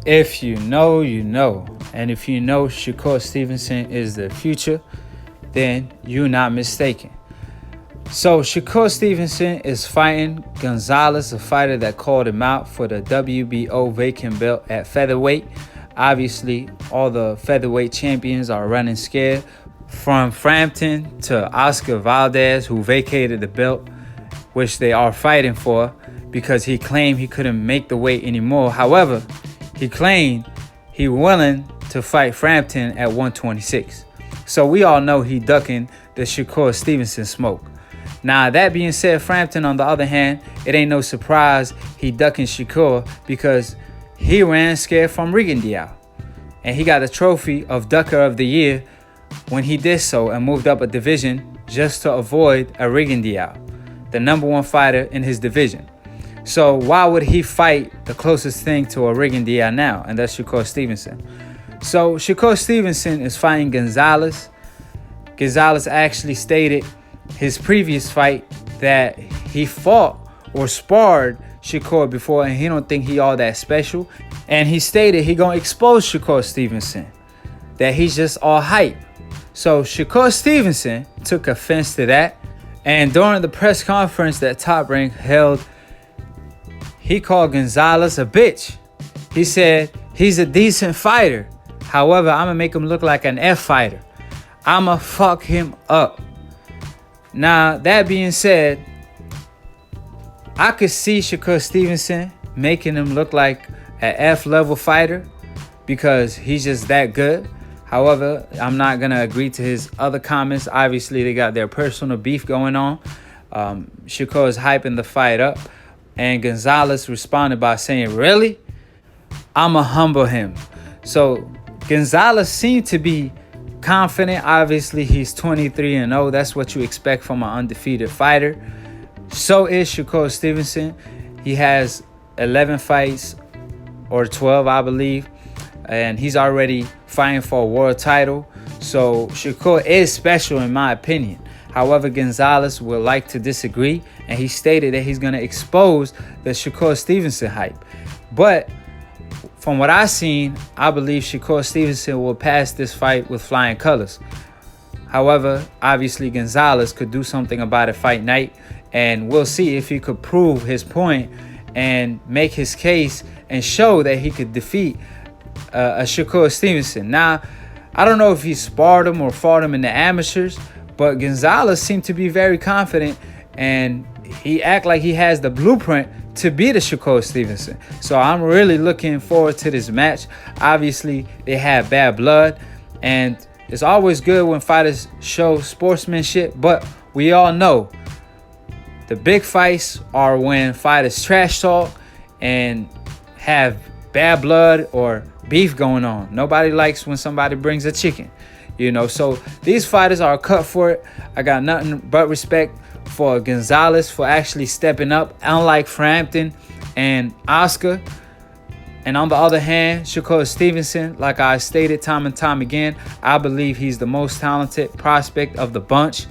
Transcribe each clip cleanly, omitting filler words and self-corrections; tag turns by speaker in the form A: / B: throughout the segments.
A: If you know, you know. And if you know Shakur Stevenson is the future, then you're not mistaken. So Shakur Stevenson is fighting Gonzales, a fighter that called him out for the WBO vacant belt at featherweight. Obviously, all the featherweight champions are running scared. From Frampton to Oscar Valdez, who vacated the belt, which they are fighting for, because he claimed he couldn't make the weight anymore. However, he claimed he willing to fight Frampton at 126. So we all know he ducking the Shakur Stevenson smoke. Now, that being said, Frampton, on the other hand, it ain't no surprise he ducking Shakur because he ran scared from Rigondeaux. And he got a trophy of Ducker of the Year when he did so and moved up a division just to avoid a Rigondeaux, the #1 fighter in his division. So why would he fight the closest thing to a Rigondeaux now? And that's Shakur Stevenson. So Shakur Stevenson is fighting Gonzales. Gonzales actually stated his previous fight that he fought or sparred Shakur before, and he don't think he all that special. And he stated he gonna expose Shakur Stevenson, that he's just all hype. So Shakur Stevenson took offense to that, and during the press conference that Top Rank held, he called Gonzales a bitch. He said he's a decent fighter. However, I'm gonna make him look like an F fighter. I'ma fuck him up. Now, that being said, I could see Shakur Stevenson making him look like an F-level fighter because he's just that good. However, I'm not going to agree to his other comments. Obviously, they got their personal beef going on. Shakur is hyping the fight up. And Gonzales responded by saying, really? I'ma humble him. So Gonzales seemed to be confident. Obviously, he's 23-0. That's what you expect from an undefeated fighter. So is Shakur Stevenson. He has 11 fights or 12, I believe. And he's already fighting for a world title. So Shakur is special in my opinion. However, Gonzales would like to disagree. And he stated that he's going to expose the Shakur Stevenson hype. But from what I've seen, I believe Shakur Stevenson will pass this fight with flying colors. However, obviously Gonzales could do something about it fight night, and we'll see if he could prove his point and make his case and show that he could defeat a Shakur Stevenson. Now, I don't know if he sparred him or fought him in the amateurs, but Gonzales seemed to be very confident, and he act like he has the blueprint to beat a Shakur Stevenson. So I'm really looking forward to this match. Obviously, they have bad blood, and it's always good when fighters show sportsmanship, but we all know the big fights are when fighters trash talk and have bad blood or beef going on. Nobody likes when somebody brings a chicken, you know. So these fighters are cut for it. I got nothing but respect for Gonzales for actually stepping up, unlike Frampton and Oscar. And on the other hand, Shakur Stevenson, like I stated time and time again, I believe he's the most talented prospect of the bunch.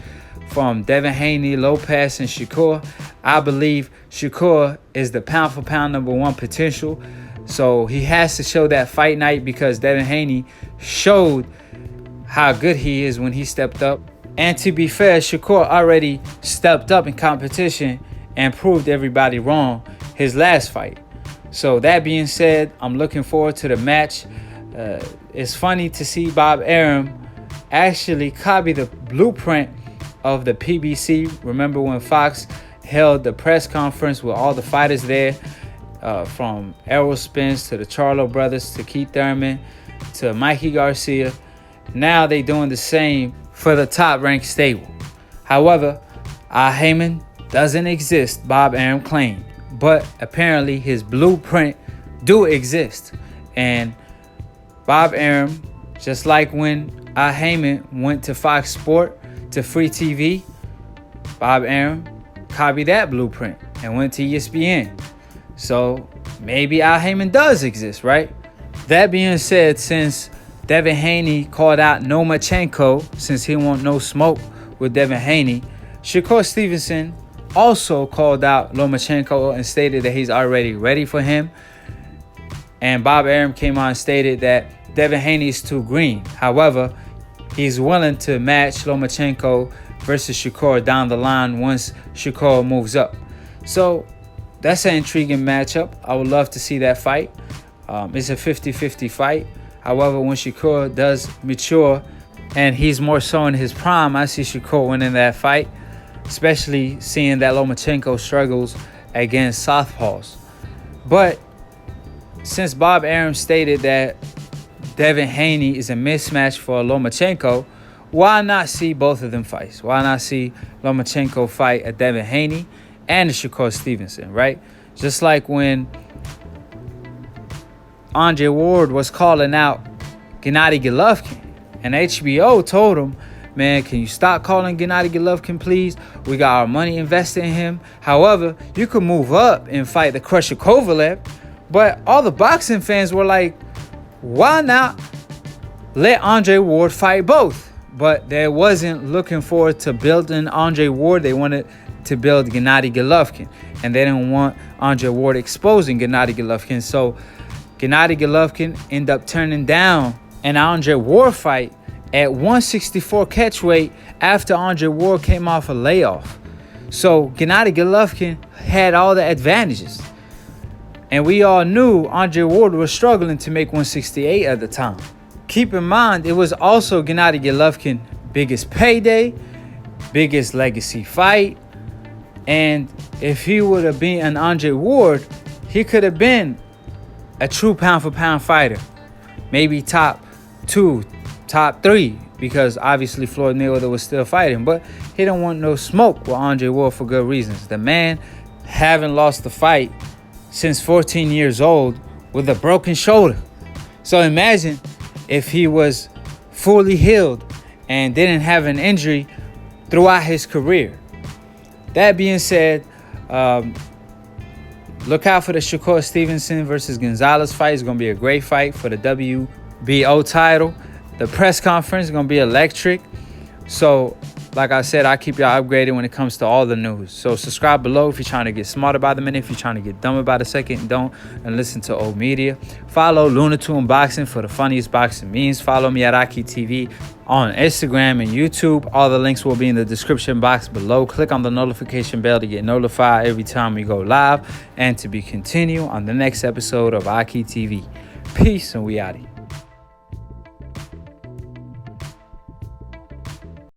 A: From Devin Haney, Lopez, and Shakur, I believe Shakur is the pound-for-pound #1 potential. So he has to show that fight night because Devin Haney showed how good he is when he stepped up. And to be fair, Shakur already stepped up in competition and proved everybody wrong his last fight. So that being said, I'm looking forward to the match. It's funny to see Bob Arum actually copy the blueprint of the PBC. Remember when Fox held the press conference with all the fighters there, from Errol Spence to the Charlo brothers to Keith Thurman to Mikey Garcia. Now they doing the same for the Top Rank stable. However, Heyman doesn't exist, Bob Arum claimed, but apparently his blueprint do exist. And Bob Arum, just like when Heyman went to Fox Sport to free TV, Bob Arum copied that blueprint and went to ESPN. So maybe Heyman does exist, right? That being said, since Devin Haney called out Lomachenko, since he want no smoke with Devin Haney, Shakur Stevenson also called out Lomachenko and stated that he's already ready for him. And Bob Arum came on and stated that Devin Haney is too green. However, he's willing to match Lomachenko versus Shakur down the line once Shakur moves up. So that's an intriguing matchup. I would love to see that fight. It's a 50-50 fight. However, when Shakur does mature and he's more so in his prime, I see Shakur winning that fight, especially seeing that Lomachenko struggles against southpaws. But since Bob Arum stated that Devin Haney is a mismatch for Lomachenko, why not see both of them fights? Why not see Lomachenko fight a Devin Haney and a Shakur Stevenson, right? Just like when Andre Ward was calling out Gennady Golovkin, and HBO told him, man, can you stop calling Gennady Golovkin, please? We got our money invested in him. However, you could move up and fight the Crusher Kovalev. But all the boxing fans were like, why not let Andre Ward fight both? But they wasn't looking forward to building Andre Ward. They wanted to build Gennady Golovkin. And they didn't want Andre Ward exposing Gennady Golovkin. So Gennady Golovkin ended up turning down an Andre Ward fight at 164 catchweight after Andre Ward came off a layoff. So Gennady Golovkin had all the advantages. And we all knew Andre Ward was struggling to make 168 at the time. Keep in mind, it was also Gennady Golovkin's biggest payday, biggest legacy fight. And if he would have been an Andre Ward, he could have been a true pound-for-pound fighter. Maybe top 2, top 3, because obviously Floyd Mayweather was still fighting. But he don't want no smoke with Andre Ward for good reasons. The man haven't lost the fight since 14 years old with a broken shoulder. So imagine if he was fully healed and didn't have an injury throughout his career. That being said, look out for the Shakur Stevenson versus Gonzales fight. It's going to be a great fight for the WBO title. The press conference is going to be electric. So, like I said, I keep y'all upgraded when it comes to all the news. So subscribe below if you're trying to get smarter by the minute. If you're trying to get dumber by the second, don't. And listen to old media. Follow Lunatune Boxing for the funniest boxing memes. Follow me at Aki TV on Instagram and YouTube. All the links will be in the description box below. Click on the notification bell to get notified every time we go live. And to be continued on the next episode of Aki TV. Peace, and we out.